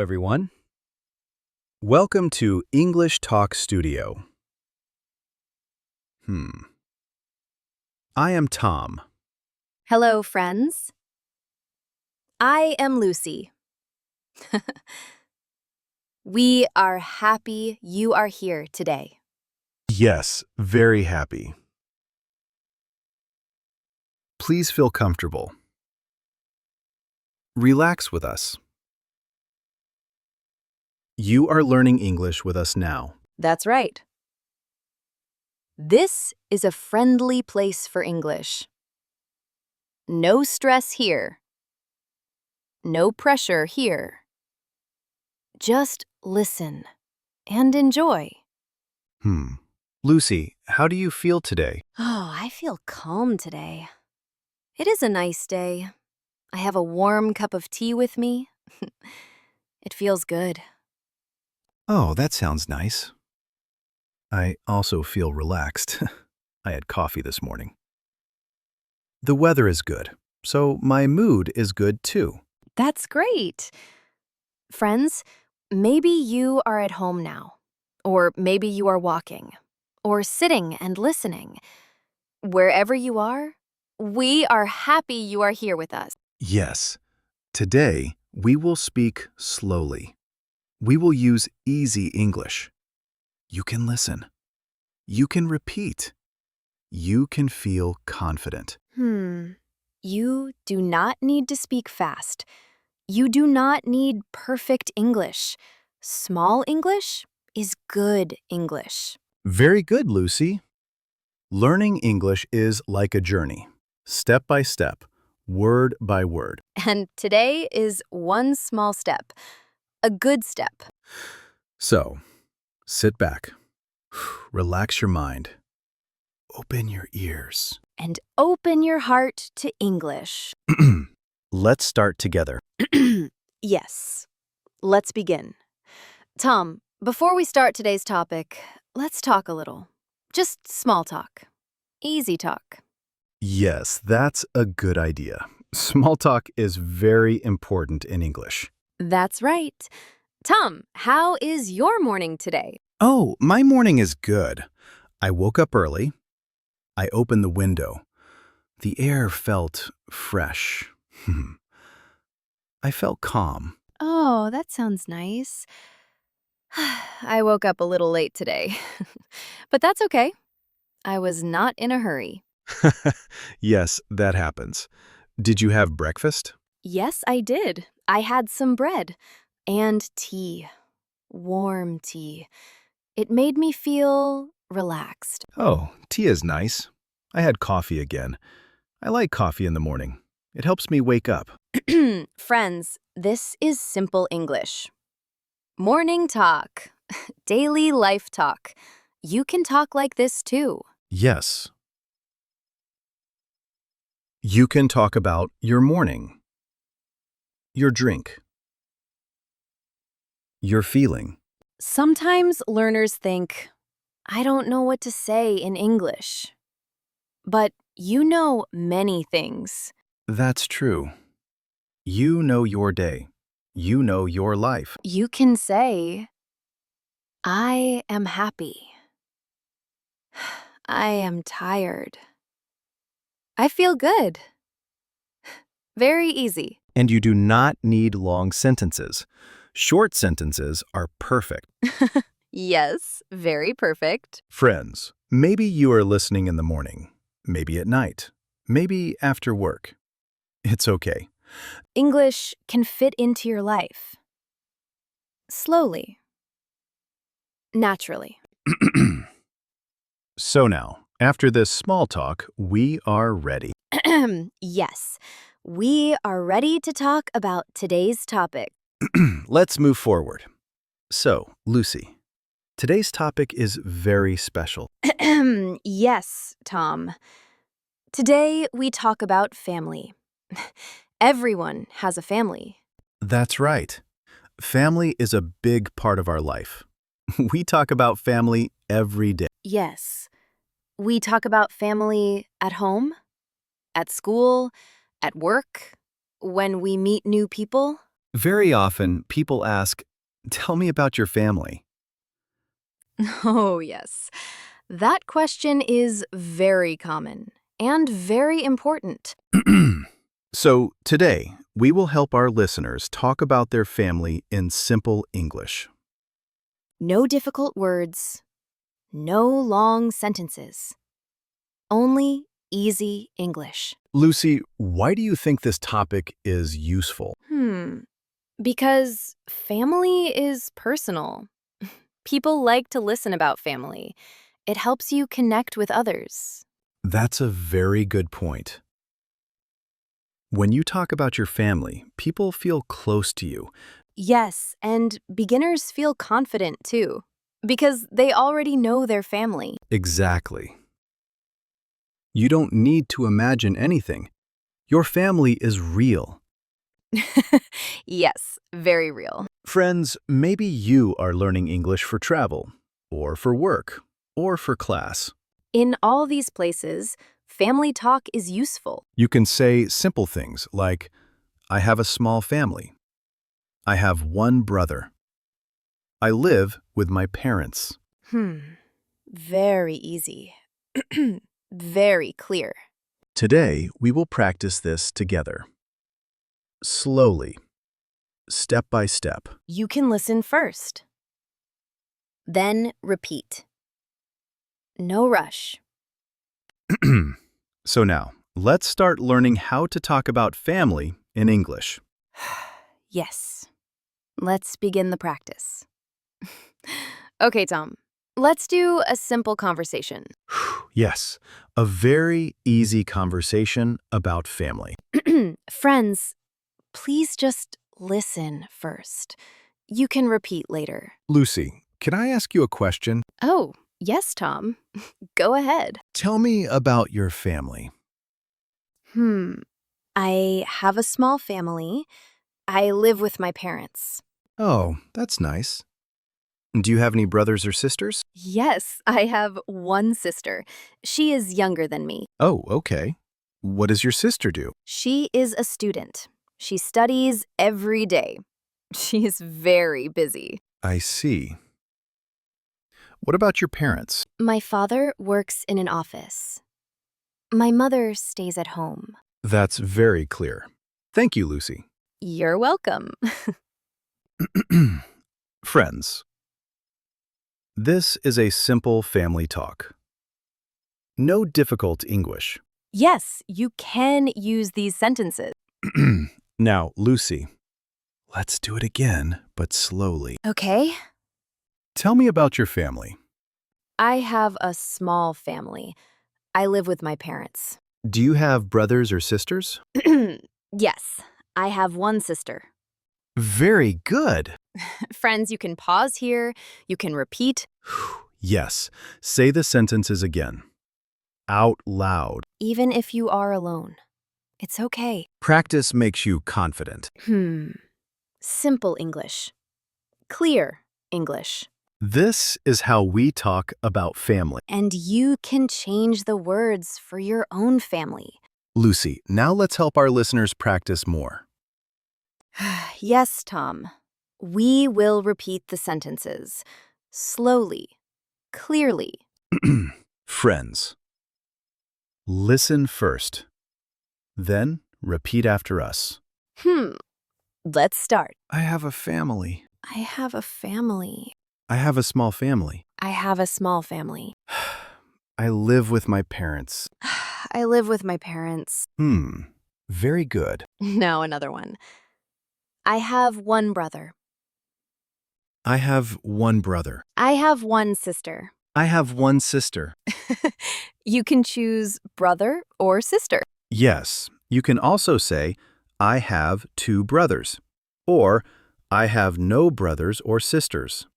everyone. Welcome to English Talk Studio. I am Tom. Hello, friends. I am Lucy. We are happy you are here today. Yes, very happy. Please feel comfortable. Relax with us. You are learning English with us now. That's right. This is a friendly place for English. No stress here. No pressure here. Just listen and enjoy. Lucy, how do you feel today? Oh, I feel calm today. It is a nice day. I have a warm cup of tea with me. It feels good. Oh, that sounds nice. I also feel relaxed. I had coffee this morning. The weather is good, so my mood is good too. That's great. Friends, maybe you are at home now, or maybe you are walking, or sitting and listening. Wherever you are, we are happy you are here with us. Yes, today we will speak slowly. We will use easy English. You can listen. You can repeat. You can feel confident. You do not need to speak fast. You do not need perfect English. Small English is good English. Very good, Lucy. Learning English is like a journey, step by step, word by word. And today is one small step, a good step. So, sit back, relax your mind, open your ears. And open your heart to English. Let's start together. Yes. Let's begin. Tom, before we start today's topic, let's talk a little. Just small talk. Easy talk. Yes, that's a good idea. Small talk is very important in English. That's right. Tom, how is your morning today? Oh, my morning is good. I woke up early. I opened the window. The air felt fresh. I felt calm. Oh, that sounds nice. I woke up a little late today. But that's okay. I was not in a hurry. Yes, that happens. Did you have breakfast? Yes, I did. I had some bread and tea. Warm tea. It made me feel relaxed. Oh, tea is nice. I had coffee again. I like coffee in the morning. It helps me wake up. Friends, this is simple English. Morning talk. Daily life talk. You can talk like this too. Yes. You can talk about your morning, your drink, your feeling. Sometimes learners think, I don't know what to say in English. But you know many things. That's true. You know your day. You know your life. You can say, I am happy. I am tired. I feel good. Very easy. And you do not need long sentences. Short sentences are perfect. Yes, very perfect. Friends, maybe you are listening in the morning, maybe at night, maybe after work. It's okay. English can fit into your life. Slowly. Naturally. So now, after this small talk, we are ready. Yes, we are ready to talk about today's topic. Let's move forward. So, Lucy, today's topic is very special. Yes, Tom. Today we talk about family. Everyone has a family. That's right. Family is a big part of our life. We talk about family every day. Yes. We talk about family at home, at school, at work, when we meet new people. Very often, people ask, "Tell me about your family." Oh, yes. That question is very common and very important. So, today, we will help our listeners talk about their family in simple English. No difficult words, no long sentences. Only easy English. Lucy, why do you think this topic is useful? Because family is personal. People like to listen about family. It helps you connect with others. That's a very good point. When you talk about your family, people feel close to you. Yes, and beginners feel confident too, because they already know their family. Exactly. You don't need to imagine anything. Your family is real. Yes, very real. Friends, maybe you are learning English for travel, or for work, or for class. In all these places, family talk is useful. You can say simple things like, I have a small family. I have one brother. I live with my parents. Very easy. Very clear. Today, we will practice this together. Slowly, step by step. You can listen first. Then repeat. No rush. So now, let's start learning how to talk about family in English. Yes. Let's begin the practice. Okay, Tom. Let's do a simple conversation. Yes, a very easy conversation about family. Friends, please just listen first. You can repeat later. Lucy, can I ask you a question? Oh, yes, Tom. Go ahead. Tell me about your family. I have a small family. I live with my parents. Oh, that's nice. Do you have any brothers or sisters? Yes, I have one sister. She is younger than me. Oh, okay. What does your sister do? She is a student. She studies every day. She is very busy. I see. What about your parents? My father works in an office. My mother stays at home. That's very clear. Thank you, Lucy. You're welcome. Friends, this is a simple family talk. No difficult English. Yes, you can use these sentences. Now, Lucy, let's do it again, but slowly. Okay. Tell me about your family. I have a small family. I live with my parents. Do you have brothers or sisters? Yes, I have one sister. Very good. Friends, you can pause here. You can repeat. Yes, say the sentences again. Out loud. Even if you are alone. It's okay. Practice makes you confident. Simple English. Clear English. This is how we talk about family. And you can change the words for your own family. Lucy, now let's help our listeners practice more. Yes, Tom. We will repeat the sentences. Slowly. Clearly. Friends, listen first. Then repeat after us. Let's start. I have a family. I have a family. I have a small family. I have a small family. I live with my parents. I live with my parents. Very good. Now another one. I have one brother. I have one brother. I have one sister. I have one sister. You can choose brother or sister. Yes, you can also say, I have two brothers, or I have no brothers or sisters.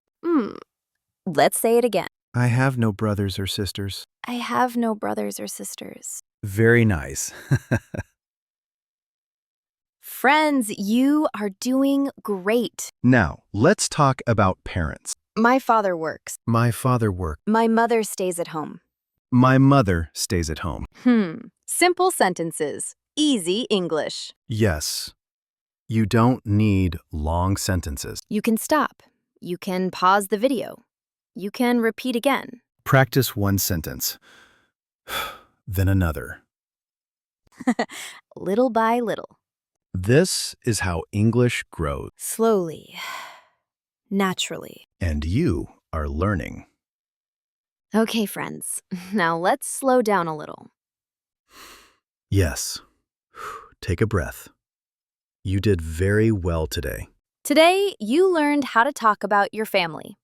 Let's say it again. I have no brothers or sisters. I have no brothers or sisters. Very nice. Friends, you are doing great. Now, let's talk about parents. My father works. My father works. My mother stays at home. My mother stays at home. Simple sentences. Easy English. Yes. You don't need long sentences. You can stop. You can pause the video. You can repeat again. Practice one sentence, then another. Little by little. This is how English grows, Slowly. Naturally. and you are learning. Okay, friends. Now let's slow down a little. Yes. Take a breath. You did very well today. Today, you learned how to talk about your family.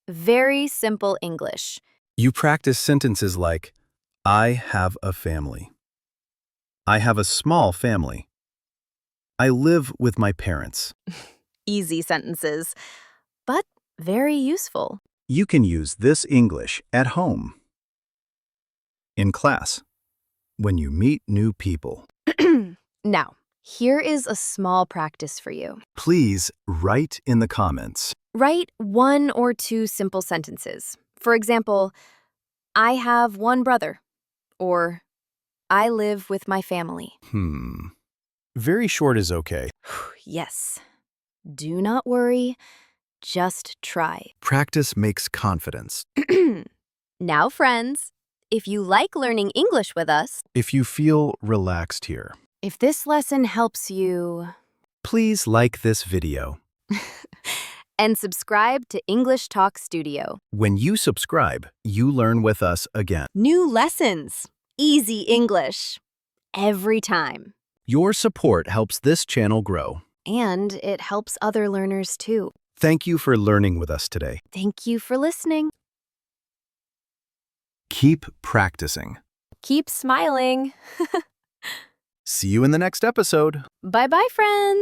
Very simple English. You practice sentences like, I have a family. I have a small family. I live with my parents. Easy sentences, but very useful. You can use this English at home, in class, when you meet new people. Now, here is a small practice for you. Please write in the comments. Write 1 or 2 simple sentences. For example, I have one brother, or I live with my family. Very short is okay. Yes. Do not worry. Just try. Practice makes confidence. Now, friends, if you like learning English with us, If you feel relaxed here, if this lesson helps you, please like this video. and subscribe to English Talk Studio. When you subscribe, you learn with us again. New lessons. Easy English. Every time. Your support helps this channel grow. And it helps other learners too. Thank you for learning with us today. Thank you for listening. Keep practicing. Keep smiling. See you in the next episode. Bye-bye, friends.